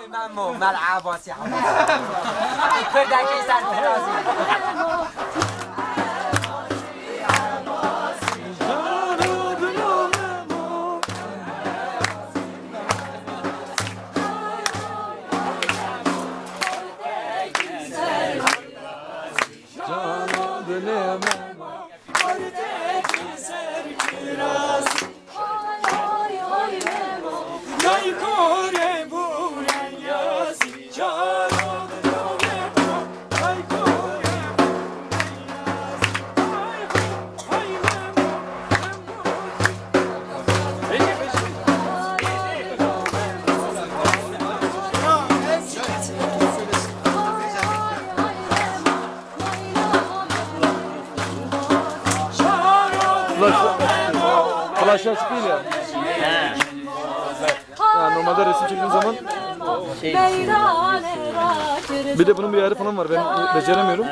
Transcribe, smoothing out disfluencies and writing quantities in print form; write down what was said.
ممو ملعب واسع كردكي سرفرازي Flash açık değil ya. Yani normalde resim çektiğim zaman bir de bunun bir ayarı falan var. Ben beceremiyorum.